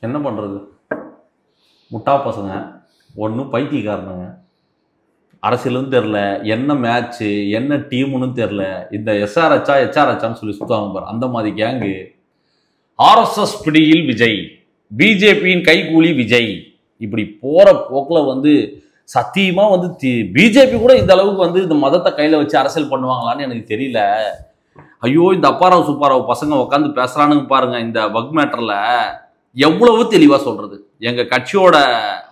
என்ன பண்ணுறது? முட்டா பசங்க, ஒன்றும் பைத்தியக்காரனுங்க, அரசியலும் தெரில, என்ன மேட்ச்சு என்ன டீமுன்னு தெரில, இந்த எஸ்ஆர்ஹெச்சா ஹெச்ஆர்ஹெச்சான்னு சொல்லி சுற்றுவாங்க பாரு, அந்த மாதிரி கேங்கு. ஆர்எஸ்எஸ் பிடியில் விஜய், பிஜேபியின் கைகூலி விஜய், இப்படி போகிற போக்கில் வந்து சத்தியமாக வந்து பிஜேபி கூட இந்த அளவுக்கு வந்து இந்த மதத்தை கையில் வச்சு அரசியல் பண்ணுவாங்களான்னு எனக்கு தெரியல. ஐயோ, இந்த அப்பாராவ் சுப்பாராவ் பசங்க உட்காந்து பேசுகிறானுங்க பாருங்க, இந்த பக் மேட்டரில் எவ்வளவு தெளிவாக சொல்கிறது. எங்கள் கட்சியோட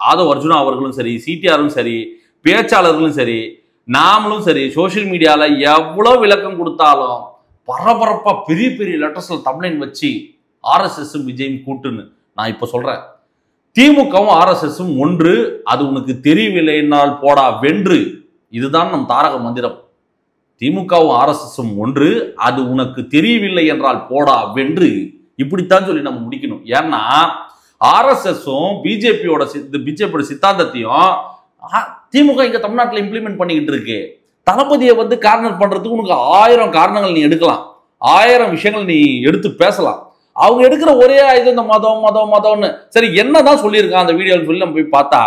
ஆதவ் அர்ஜுனா அவர்களும் சரி, சிடிஆரும் சரி, பேச்சாளர்களும் சரி, நாமளும் சரி, சோசியல் மீடியாவில் எவ்வளோ விளக்கம் கொடுத்தாலும் பரபரப்பாக பெரிய பெரிய லெட்டர்ஸில் தமிழன் வச்சு ஆர்எஸ்எஸும் விஜயும் கூட்டுன்னு நான் இப்போ சொல்கிறேன். திமுகவும் ஆர்எஸ்எஸும் ஒன்று, அது உனக்கு தெரியவில்லை என்னால் போடா வென்று. இதுதான் நம் தாரக மந்திரம். திமுகவும் ஆர்எஸ்எஸும் ஒன்று, அது உனக்கு தெரியவில்லை என்றால் போடா வென்று. இப்படித்தான் சொல்லி நம்ம முடிக்கணும். ஏன்னா ஆர்எஸ்எஸும் பிஜேபியோட சித்தாந்தத்தையும் திமுக இங்க தமிழ்நாட்டில் இம்ப்ளிமெண்ட் பண்ணிக்கிட்டு இருக்கு. தளபதியை வந்து கார்னர் பண்றதுக்கு உனக்கு 1000 காரணங்கள் நீ எடுக்கலாம், 1000 விஷயங்கள் நீ எடுத்து பேசலாம். அவங்க எடுக்கிற ஒரே இது இந்த மதம் மதம் மதம்னு. சரி, என்னதான் சொல்லியிருக்கான் அந்த வீடியோன்னு சொல்லி நம்ம போய் பார்த்தா,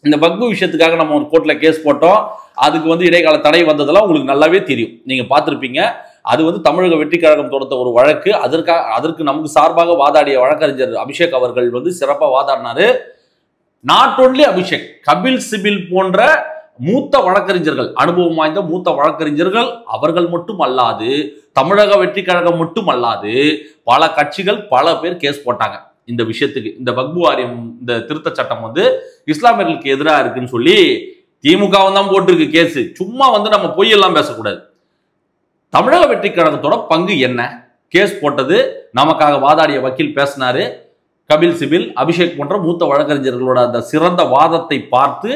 இந்த பக்பு விஷயத்துக்காக நம்ம ஒரு கோர்ட்ல கேஸ் போட்டோம். அதுக்கு வந்து இடைக்கால தடை வந்ததெல்லாம் உங்களுக்கு நல்லாவே தெரியும், நீங்க பார்த்துருப்பீங்க. அது வந்து தமிழக வெற்றி கழகம் தொடுத்த ஒரு வழக்கு. அதற்கு நமக்கு சார்பாக வாதாடிய வழக்கறிஞர் அபிஷேக் அவர்கள் வந்து சிறப்பாக வாதாடினாரு. நாட் ஒன்லி அபிஷேக், கபில் சிபில் போன்ற மூத்த வழக்கறிஞர்கள், அனுபவம் வாய்ந்த மூத்த வழக்கறிஞர்கள் அவர்கள் மட்டும் அல்லாது, தமிழக வெற்றி கழகம் மட்டும் அல்லாது, பல கட்சிகள் பல பேர் கேஸ் போட்டாங்க இந்த விஷயத்துக்கு. இந்த வக்பு வாரியம், இந்த திருத்த சட்டம் வந்து இஸ்லாமியர்களுக்கு எதிராக இருக்குன்னு சொல்லி திமுகவும் தான் போட்டிருக்கு கேஸ். சும்மா வந்து நம்ம பொய்யெல்லாம் பேசக்கூடாது. தமிழக வெற்றி கழகத்தோட பங்கு என்ன? கேஸ் போட்டது, நமக்காக வாதாடிய வக்கீல் பேசினாரு, கபில் சிபில், அபிஷேக் போன்ற மூத்த வழக்கறிஞர்களோட அந்த சிறந்த வாதத்தை பார்த்து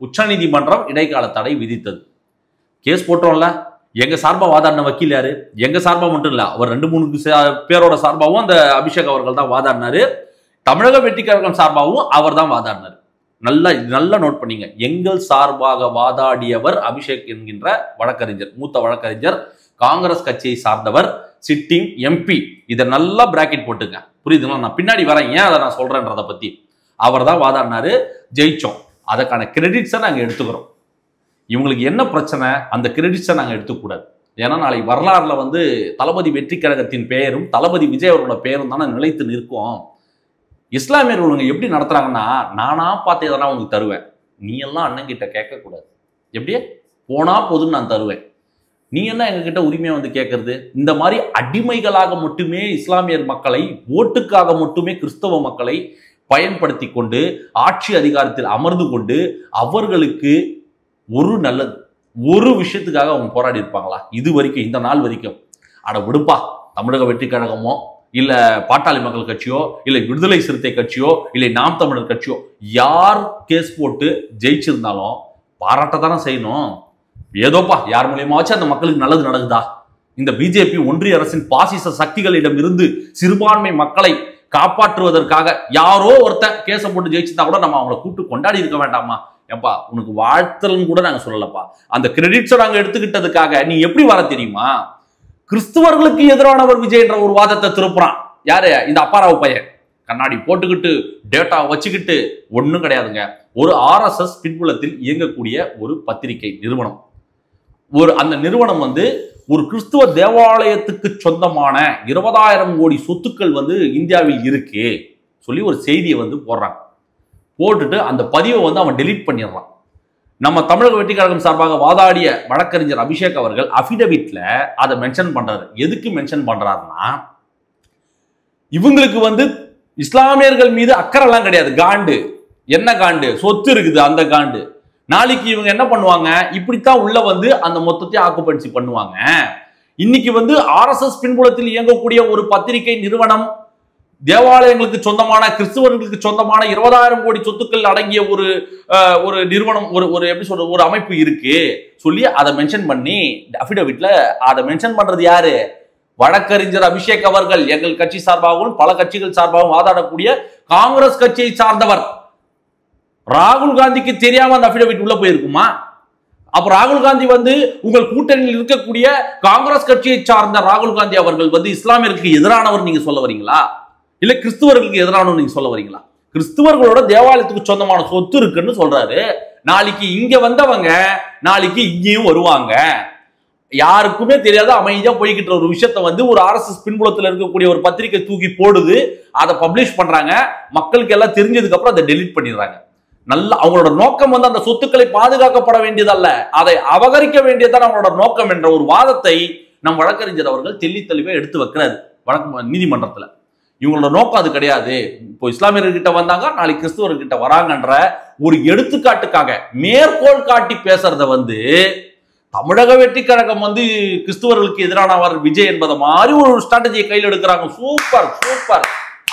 உச்சநீதிமன்றம் இடைக்கால தடை விதித்தது. கேஸ் போட்டோம்ல, எங்க சார்பா வாதாடின வக்கீல் யாரு? எங்க சார்பா மட்டும் இல்ல, அவர் 2-3 பேரோட சார்பாகவும் அந்த அபிஷேக் அவர்கள் தான் வாதாடினாரு. தமிழக வெற்றி கழகம் சார்பாகவும் அவர் தான் வாதாடினார். நல்லா நோட் பண்ணீங்க. எங்கள் சார்பாக வாதாடியவர் அபிஷேக் என்கின்ற வழக்கறிஞர், மூத்த வழக்கறிஞர், காங்கிரஸ் கட்சியை சார்ந்தவர், சிட்டிங் எம்பி. இதை நல்லா பிராக்கெட் போட்டுங்க, புரியுதுங்களா? நான் பின்னாடி வரேன் ஏன் அதை நான் சொல்றேன்றதை பத்தி. அவர் தான் வாதாடினாரு, ஜெயிச்சோம். அதற்கான கிரெடிட்ஸை நாங்கள் எடுத்துக்கிறோம். இவங்களுக்கு என்ன பிரச்சனை, அந்த கிரெடிட்ஸை நாங்கள் எடுத்துக்கூடாது. ஏன்னா நாளை வரலாறுல வந்து தளபதி வெற்றி கழகத்தின் பெயரும் தளபதி விஜய் அவர்களோட பெயரும் தானே நிலைத்து நிற்கும். இஸ்லாமியர்கள் எப்படி நடத்துறாங்கன்னா, நானா பார்த்து எதனா உங்களுக்கு தருவேன், நீ எல்லாம் அண்ணன் கிட்ட கேட்கக்கூடாது, எப்படியே போனா போதுன்னு நான் தருவேன், நீ என்ன எங்ககிட்ட உரிமையை வந்து கேட்கறது. இந்த மாதிரி அடிமைகளாக மட்டுமே இஸ்லாமியர் மக்களை, ஓட்டுக்காக மட்டுமே கிறிஸ்தவ மக்களை பயன்படுத்தி கொண்டு ஆட்சி அதிகாரத்தில் அமர்ந்து கொண்டு அவர்களுக்கு ஒரு விஷயத்துக்காக அவங்க போராடி இருப்பாங்களா இது வரைக்கும், இந்த நாள் வரைக்கும்? அட விடுப்பா, தமிழக வெற்றி கழகமோ இல்ல பாட்டாளி மக்கள் கட்சியோ இல்ல விடுதலை சிறுத்தை கட்சியோ இல்ல நாம் தமிழர் கட்சியோ யார் கேஸ் போட்டு ஜெயிச்சிருந்தாலும் பாராட்டத்தானே செய்யணும். ஏதோப்பா யார் மூலியமாச்சும் அந்த மக்களுக்கு நல்லது நடக்குதா? இந்த பிஜேபி ஒன்றிய அரசின் பாசிச சக்திகளிடம் இருந்து சிறுபான்மை மக்களை காப்பாற்றுவதற்காக யாரோ ஒருத்தன் கேஸ போட்டு ஜெயிச்சிருந்தா கூட நம்ம அவங்களை கூப்பிட்டு கொண்டாடி இருக்க வேண்டாமா? ஏப்பா, உனக்கு வாழ்த்தல்னு கூட நாங்க சொல்லலப்பா. அந்த கிரெடிட்ஸை நாங்க எடுத்துக்கிட்டதுக்காக நீ எப்படி வர தெரியுமா? கிறிஸ்துவர்களுக்கு எதிரானவர் விஜய் என்ற ஒரு வாதத்தை திருப்புறான். யாரு? இந்த அப்பாராவ் பையன், கண்ணாடி போட்டுக்கிட்டு டேட்டா வச்சுக்கிட்டு. ஒன்றும் கிடையாதுங்க. ஒரு ஆர்எஸ்எஸ் பின்புலத்தில் இயங்கக்கூடிய ஒரு பத்திரிகை நிறுவனம். அந்த நிறுவனம் வந்து ஒரு கிறிஸ்துவ தேவாலயத்துக்கு சொந்தமான 20,000 கோடி சொத்துக்கள் வந்து இந்தியாவில் இருக்கு சொல்லி ஒரு செய்தியை வந்து போடுறாங்க. போட்டுட்டு அந்த பதிவை வந்து அவன் டெலீட் பண்ணிடுறான். நம்ம தமிழக வெற்றி கழகம் சார்பாக வாதாடிய வழக்கறிஞர் அபிஷேக் அவர்கள் அபிடவிட்ல அதை மென்ஷன் பண்றாரு. எதுக்கு மென்ஷன் பண்றாருன்னா, இவங்களுக்கு வந்து இஸ்லாமியர்கள் மீது அக்கறை எல்லாம் கிடையாது. காண்டு என்ன காண்டு? சொத்து இருக்குது அந்த காண்டு. நாளைக்கு இவங்க என்ன பண்ணுவாங்க, இப்படித்தான் உள்ள வந்து அந்த மொத்தத்தை ஆக்குபன்சி பண்ணுவாங்க. இன்னைக்கு வந்து ஆர்எஸ்எஸ் பின்புலத்தில் இயங்கக்கூடிய ஒரு பத்திரிகை நிறுவனம், தேவாலயங்களுக்கு சொந்தமான, கிறிஸ்துவர்களுக்கு சொந்தமான 20,000 கோடி சொத்துக்கள் அடங்கிய ஒரு நிறுவனம், ஒரு எப்படி சொல்றது, ஒரு அமைப்பு இருக்கு சொல்லி அதை மென்ஷன் பண்ணி அபிடவிட்ல அதை மென்ஷன் பண்றது யாரு? வழக்கறிஞர் அபிஷேக் அவர்கள். எங்கள் கட்சி சார்பாகவும் பல கட்சிகள் சார்பாகவும் வாதாடக்கூடிய காங்கிரஸ் கட்சியை சார்ந்தவர். ராகுல் காந்திக்கு தெரியாம அந்த அபிடவிட் உள்ள போயிருக்குமா? அப்ப ராகுல் காந்தி வந்து உங்கள் கூட்டணியில் இருக்கக்கூடிய காங்கிரஸ் கட்சியை சார்ந்த ராகுல் காந்தி அவர்கள் வந்து இஸ்லாமியருக்கு எதிரானவர் நீங்க சொல்ல வரீங்களா? இல்ல கிறிஸ்துவர்களுக்கு எதிரானு நீங்க சொல்ல வரீங்களா? கிறிஸ்துவர்களோட தேவாலயத்துக்கு சொந்தமான சொத்து இருக்குன்னு சொல்றாரு. நாளைக்கு இங்க வந்தவங்க நாளைக்கு இங்கேயும் வருவாங்க. யாருக்குமே தெரியாத அமைதியா போய்கிட்ட ஒரு விஷயத்த வந்து ஒரு RSS பின்புலத்தில் இருக்கக்கூடிய ஒரு பத்திரிகை தூக்கி போடுது, அதை பப்ளிஷ் பண்றாங்க. மக்களுக்கு எல்லாம் தெரிஞ்சதுக்கு அப்புறம் அதை டெலீட் பண்ணிடுறாங்க. நல்ல அவங்களோட நோக்கம் வந்து அந்த சொத்துக்களை பாதுகாக்கப்பட வேண்டியதல்ல, அதை அபகரிக்க வேண்டியதான் அவங்களோட நோக்கம் என்ற ஒரு வாதத்தை நம் வழக்கறிஞர் அவர்கள் தெளிவா எடுத்து வைக்கிறாரு வழக்கு நீதிமன்றத்துல. இவங்களோட நோக்கம் அது கிடையாது. இப்போ இஸ்லாமியர்கிட்ட வந்தாங்க, நாளைக்கு கிறிஸ்துவர்கிட்ட வராங்கன்ற ஒரு எடுத்துக்காட்டுக்காக மேற்கோள் காட்டி பேசுறத வந்து தமிழக வெற்றி கழகம் வந்து கிறிஸ்துவர்களுக்கு எதிரானவர் விஜய் என்பதை மாதிரி ஒரு ஸ்ட்ராட்டஜியை கையில் எடுக்கிறாங்க. சூப்பர் சூப்பர்,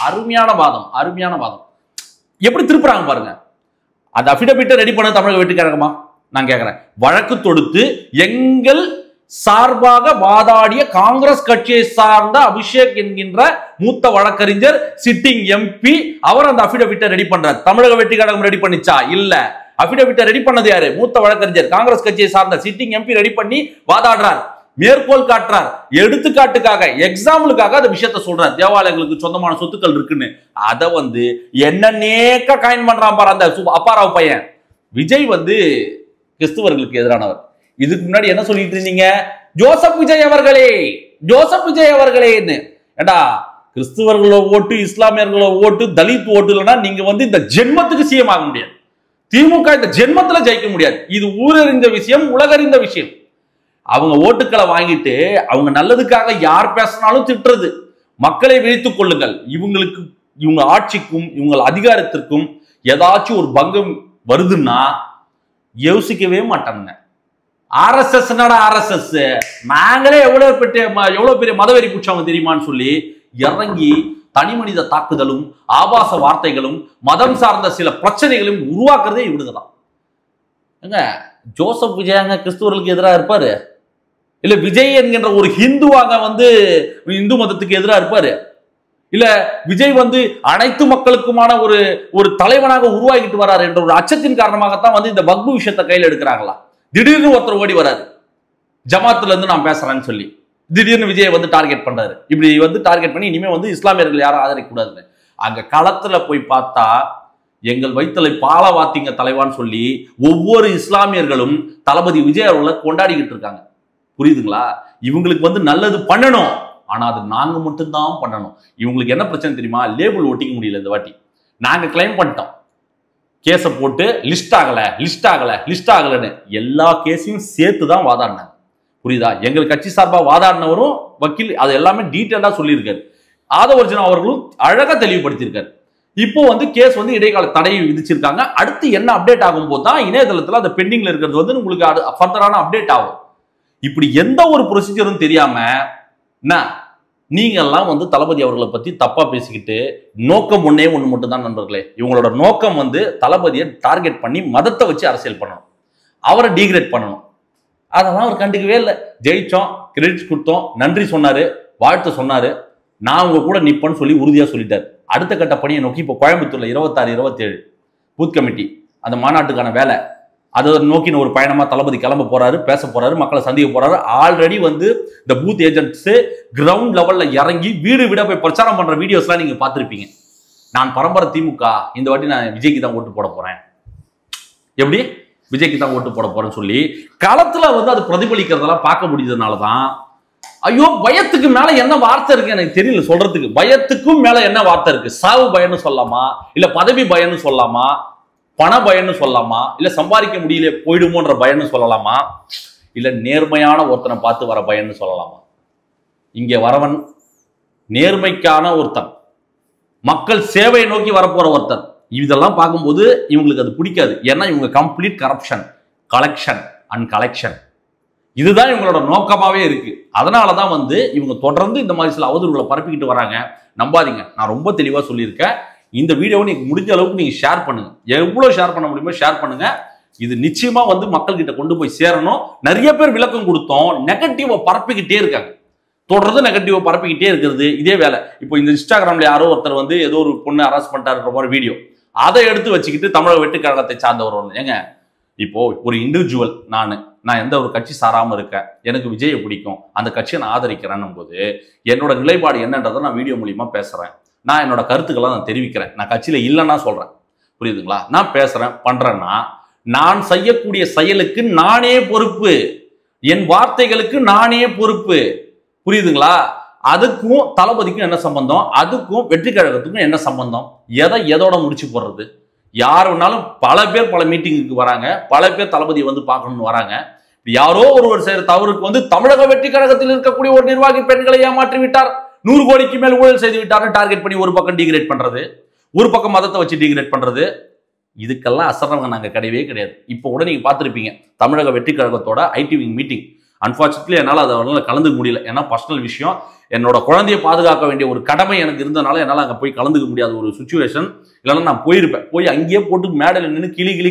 அருமையான வாதம், அருமையான வாதம். எப்படி திருப்புறாங்க பாருங்க. அந்த அபிடபிட்டை ரெடி பண்ண தமிழக வெற்றி கழகமா நான் கேட்கிறேன். வழக்கு தொடுத்து எங்கள் சார்பாக வாதாடிய காங்கிரஸ் கட்சியை சார்ந்த அபிஷேக் என்கின்ற மூத்த வழக்கறிஞர் சிட்டிங் MP அவர் அந்த அபிடபிட்டை ரெடி பண்றார். தமிழக வெற்றி கழகம் ரெடி பண்ணிச்சா? இல்ல. அபிடபிட்டை ரெடி பண்ணது யாரு? மூத்த வழக்கறிஞர் காங்கிரஸ் கட்சியை சார்ந்த சிட்டிங் MP ரெடி பண்ணி வாதாடுறார், மேற்கோள் காட்டுறார், எடுத்துக்காட்டுக்காக எக்ஸாம்பிளுக்காக அந்த விஷயத்த சொல்றார். தேவாலயங்களுக்கு சொந்தமான சொத்துக்கள் இருக்குன்னு அதை வந்து என்னன்னேக்க காயின் பண்றான் பாரு அந்த அப்பாராவ் பையன். விஜய் வந்து கிறிஸ்துவர்களுக்கு எதிரானவர். இதுக்கு முன்னாடி என்ன சொல்லிட்டு இருந்தீங்க? ஜோசப் விஜய் அவர்களே, ஜோசப் விஜய் அவர்களேன்னு. ஏண்டா கிறிஸ்துவர்களோட ஓட்டு, இஸ்லாமியர்களோட ஓட்டு, தலித் ஓட்டு இல்லைன்னா நீங்க வந்து இந்த ஜென்மத்துக்கு CM ஆக முடியாது. திமுக இந்த ஜென்மத்துல ஜெயிக்க முடியாது. இது ஊரறிந்த விஷயம், உலகறிந்த விஷயம். அவங்க ஓட்டுக்களை வாங்கிட்டு அவங்க நல்லதுக்காக யார் பேசினாலும் திட்டுறது. மக்களை விழித்துக் கொள்ளுங்கள். இவங்களுக்கு, இவங்க ஆட்சிக்கும் இவங்க அதிகாரத்திற்கும் ஏதாச்சும் ஒரு பங்கம் வருதுன்னா யோசிக்கவே மாட்டாங்க. RSS RSS நாங்களே எவ்வளவு பெரிய மதவெறி பூச்சவங்க தெரியுமான்னு சொல்லி இறங்கி தனி மனித தாக்குதலும் ஆபாச வார்த்தைகளும் மதம் சார்ந்த சில பிரச்சனைகளும் உருவாக்குறதே இவனுங்கதான். ஏங்க ஜோசப் விஜயாங்க கிறிஸ்துவர்களுக்கு எதிராக இருப்பாரு? இல்ல விஜய் என்கின்ற ஒரு ஹிந்துவாக வந்து இந்து மதத்துக்கு எதிராக இருப்பாரு? இல்ல விஜய் வந்து அனைத்து மக்களுக்குமான ஒரு தலைவனாக உருவாகிட்டு வராரு என்ற ஒரு அச்சத்தின் காரணமாகத்தான் வந்து இந்த வக்பு விஷயத்தை கையில் எடுக்கிறாங்களா? திடீர்னு ஒருத்தர் ஓடி வராரு, ஜமாத்துல இருந்து நான் பேசுறேன்னு சொல்லி திடீர்னு விஜய் வந்து டார்கெட் பண்றாரு. இப்படி வந்து டார்கெட் பண்ணி இனிமே வந்து இஸ்லாமியர்கள் யாரும் ஆதரிக்க கூடாதுன்னு. அங்க களத்துல போய் பார்த்தா எங்கள் வைத்தலை பாலவாத்திங்க தலைவான்னு சொல்லி ஒவ்வொரு இஸ்லாமியர்களும் தளபதி விஜய் அவர்களை கொண்டாடிக்கிட்டு இருக்காங்க. புரியுதுங்களா? இவங்களுக்கு வந்து நல்லது பண்ணணும், ஆனா அது நாங்க மட்டும்தான் பண்ணணும். இவங்களுக்கு என்ன பிரச்சனை தெரியுமா? லேபிள் ஒட்டிக்க முடியல. இந்த வாட்டி நாங்க கிளைம் பண்ணிட்டோம், கேஸை போட்டு லிஸ்ட் ஆகலன்னு எல்லா கேஸையும் சேர்த்து தான் வாதாடினாங்க. புரியுதா? எங்கள் கட்சி சார்பா வாதாடினவரும் வக்கீல் அது எல்லாமே டீட்டெயிலா சொல்லியிருக்காரு. ஆதவர்ஜுனா அவர்களும் அழகா தெளிவுபடுத்தியிருக்காரு. இப்போ வந்து கேஸ் வந்து இடைக்கால தடை விதிச்சிருக்காங்க. அடுத்து என்ன அப்டேட் ஆகும் போது தான் இணையதளத்துல அந்த பெண்டிங்ல இருக்கிறது வந்து உங்களுக்கு ஃபர்தரான அப்டேட் ஆகும். இப்படி எந்த ஒரு ப்ரொசீஜரும் தெரியாம என்ன நீங்க எல்லாம் வந்து தளபதி அவர்களை பத்தி தப்பா பேசிக்கிட்டு, நோக்கம் ஒண்ணே ஒண்ணு மட்டும் தான் நண்பர்களே. இவங்களோட நோக்கம் வந்து தளபதியை டார்கெட் பண்ணி மதத்தை வச்சு அரசியல் பண்ணணும், அவரை டீக்ரேட் பண்ணணும். அதெல்லாம் அவர் கண்டுக்கவே இல்லை. ஜெயிச்சோம், கிரெடிட்ஸ் கொடுத்தோம், நன்றி சொன்னாரு, வாழ்த்து சொன்னாரு, நான் உங்க கூட நிப்பேன்னு சொல்லி உறுதியா சொல்லிட்டாரு. அடுத்த கட்ட பணியை நோக்கி இப்போ கோயம்புத்தூர்ல 26, 27 பூத் கமிட்டி அந்த மாநாட்டுக்கான வேலை, அதை நோக்கின ஒரு பயணமா தளபதி கிளம்ப போறாரு, பேச போறாரு, மக்களை சந்திக்க போறாரு. ஆல்ரெடி வந்து இந்த பூத் ஏஜென்ட்ஸ் கிரவுண்ட் லெவல்ல இறங்கி வீடு வீடா போய் பிரச்சாரம் பண்ற வீடியோஸ்லாம் நீங்க பார்த்திருப்பீங்க. நான் பரம்பரை திமுக, இந்த வாட்டி நான் விஜய்க்கு தான் ஓட்டு போட போறேன், எப்படி விஜய்க்கு தான் ஓட்டு போட போறேன்னு சொல்லி களத்துல வந்து அது பிரதிபலிக்கிறதெல்லாம் பார்க்க முடியுதுனாலதான். ஐயோ பயத்துக்கு மேல என்ன வார்த்தை இருக்கு எனக்கு தெரியல சொல்றதுக்கு. பயத்துக்கும் மேல என்ன வார்த்தை இருக்கு? சாவு பயன்னு சொல்லலாமா, இல்ல பதவி பயன்னு சொல்லலாமா, பண பயன்னு சொல்லலாமா, இல்ல சம்பாதிக்க முடியல போயிடுமோன்ற பயன்னு சொல்லலாமா, இல்ல நேர்மையான ஒருத்தனை பார்த்து வர பயன்னு சொல்லலாமா? இங்க வரவன் நேர்மைக்கான ஒருத்தன், மக்கள் சேவையை நோக்கி வரப்போற ஒருத்தன். இதெல்லாம் பார்க்கும்போது இவங்களுக்கு அது பிடிக்காது. ஏன்னா இவங்க complete corruption, collection and collection, இதுதான் இவங்களோட நோக்கமாவே இருக்கு. அதனாலதான் வந்து இவங்க தொடர்ந்து இந்த மாதிரி சில அவதூறுகளை பரப்பிக்கிட்டு வராங்க. நம்பாதீங்க, நான் ரொம்ப தெளிவா சொல்லியிருக்கேன். இந்த வீடியோவை நீங்க முடிஞ்ச அளவுக்கு நீங்க ஷேர் பண்ணுங்க, எவ்வளவு ஷேர் பண்ண முடியுமோ ஷேர் பண்ணுங்க. இது நிச்சயமா வந்து மக்கள் கிட்ட கொண்டு போய் சேரணும். நிறைய பேர் விளக்கம் கொடுத்தோம், நெகட்டிவா பரப்பிக்கிட்டே இருக்காங்க, தொடர்ந்து நெகட்டிவா பரப்பிக்கிட்டே இருக்கிறது இதே வேலை. இப்போ இந்த இன்ஸ்டாகிராம்ல யாரோ ஒருத்தர் வந்து ஏதோ ஒரு பொண்ணு அரெஸ்ட் பண்ணிட்டாருன்ற மாதிரி வீடியோ, அதை எடுத்து வச்சுக்கிட்டு தமிழக வெற்றி கழகத்தை சார்ந்தவர் ஏங்க, இப்போ ஒரு இண்டிவிஜுவல் நான் எந்த ஒரு கட்சி சாராம இருக்கேன், எனக்கு விஜயை பிடிக்கும், அந்த கட்சியை நான் ஆதரிக்கிறேன்னும் போது என்னோட நிலைப்பாடு என்னன்றதை நான் வீடியோ மூலியமா பேசுறேன். நான் என்னோட கருத்துக்களை நான் தெரிவிக்கிறேன். நான் கட்சியில இல்லைன்னா சொல்றேன். புரியுதுங்களா? நான் பேசுறேன் பண்றேன்னா நான் செய்யக்கூடிய செயலுக்கு நானே பொறுப்பு, என் வார்த்தைகளுக்கு நானே பொறுப்பு. புரியுதுங்களா? அதுக்கும் தளபதிக்கும் என்ன சம்பந்தம்? அதுக்கும் வெற்றி கழகத்துக்கும் என்ன சம்பந்தம்? எதோட முடிச்சு போடுறது? யார் வேணாலும் பல பேர் பல மீட்டிங்குக்கு வராங்க, பல பேர் தளபதியை வந்து பார்க்கணும்னு வராங்க. யாரோ ஒருவர் செய்யற தவறுக்கு வந்து தமிழக வெற்றி கழகத்தில் இருக்கக்கூடிய ஒரு நிர்வாகி பெண்களை ஏமாற்றி விட்டார், 100 கோடிக்கு மேல் ஊழல் செய்து விட்டார்னு டார்கெட் பண்ணி ஒரு பக்கம் டிகிரேட் பண்றது, ஒரு பக்கம் மதத்தை வச்சு டிகிரேட் பண்றது. இதுக்கெல்லாம் அசர்றவங்க நாங்க கிடையவே கிடையாது. இப்போ கூட நீங்க பார்த்துருப்பீங்க தமிழக வெற்றி கழகத்தோட ஐடி விங் மீட்டிங். அன்பார்ச்சுனேட்லி என்னால் அதை கலந்துக்க முடியல. ஏன்னா பர்சனல் விஷயம், என்னோட குழந்தையை பாதுகாக்க வேண்டிய ஒரு கடமை எனக்கு இருந்தனால என்னால் அங்கே போய் கலந்துக்க முடியாத ஒரு சுச்சுவேஷன். இல்லைன்னா நான் போயிருப்பேன், போய் அங்கேயே போட்டு மேடையில் நின்று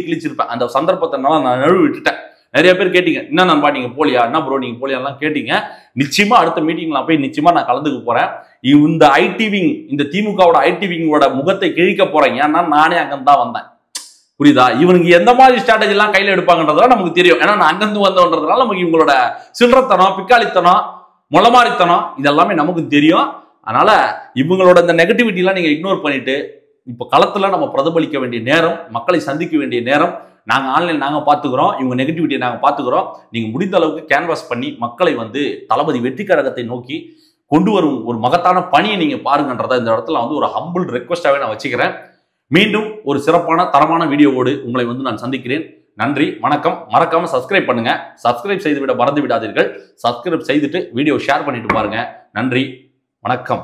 கிழிச்சிருப்பேன். அந்த சந்தர்ப்பத்தை நான் நழுவு விட்டுட்டேன். நிறைய பேர் கேட்டீங்க, என்ன நண்பா நீங்க போலியா, என்ன ப்ரோ நீங்க போலியாலாம் கேட்டீங்க. நிச்சயமா அடுத்த மீட்டிங்ல போய் நிச்சயமா நான் கலந்துக்க போறேன். இந்த ஐடி விங், இந்த திமுகவோட ஐடி விங்கோட முகத்தை கிழிக்க போறேன். ஏன்னா நானே அங்கிருந்து தான் வந்தேன். புரியுதா? இவனுக்கு எந்த மாதிரி ஸ்ட்ராட்டஜி எல்லாம் கையில எடுப்பாங்கன்றதெல்லாம் நமக்கு தெரியும். ஏன்னா நான் அங்கிருந்து வந்தோன்றதுனால நமக்கு இவங்களோட சில்லறத்தனம், பிக்காளித்தனம், மொளமாரித்தனம் இதெல்லாமே நமக்கு தெரியும். அதனால இவங்களோட இந்த நெகட்டிவிட்டி எல்லாம் நீங்க இக்னோர் பண்ணிட்டு இப்ப களத்துல நம்ம பிரதிபலிக்க வேண்டிய நேரம், மக்களை சந்திக்க வேண்டிய நேரம். நாங்க ஆன்லைன் நாங்க பாத்துக்கிறோம், இவங்க நெகட்டிவிட்டியை நாங்க பாத்துக்கிறோம். நீங்க முடிந்த அளவுக்கு கேன்வாஸ் பண்ணி மக்களை வந்து தளபதி வெற்றி கழகத்தை நோக்கி கொண்டு வரும் ஒரு மகத்தான பணியை நீங்க பாருங்கன்றத இந்த இடத்துல வந்து ஒரு ஹம்பிள் ரெக்வஸ்டாவே நான் வச்சுக்கிறேன். மீண்டும் ஒரு சிறப்பான தரமான வீடியோவோடு உங்களை வந்து நான் சந்திக்கிறேன். நன்றி, வணக்கம். மறக்காம சப்ஸ்கிரைப் பண்ணுங்க. சப்ஸ்கிரைப் செய்து விட மறந்து விடாதீர்கள். சப்ஸ்கிரைப் செய்துட்டு வீடியோ ஷேர் பண்ணிட்டு பாருங்க. நன்றி, வணக்கம்.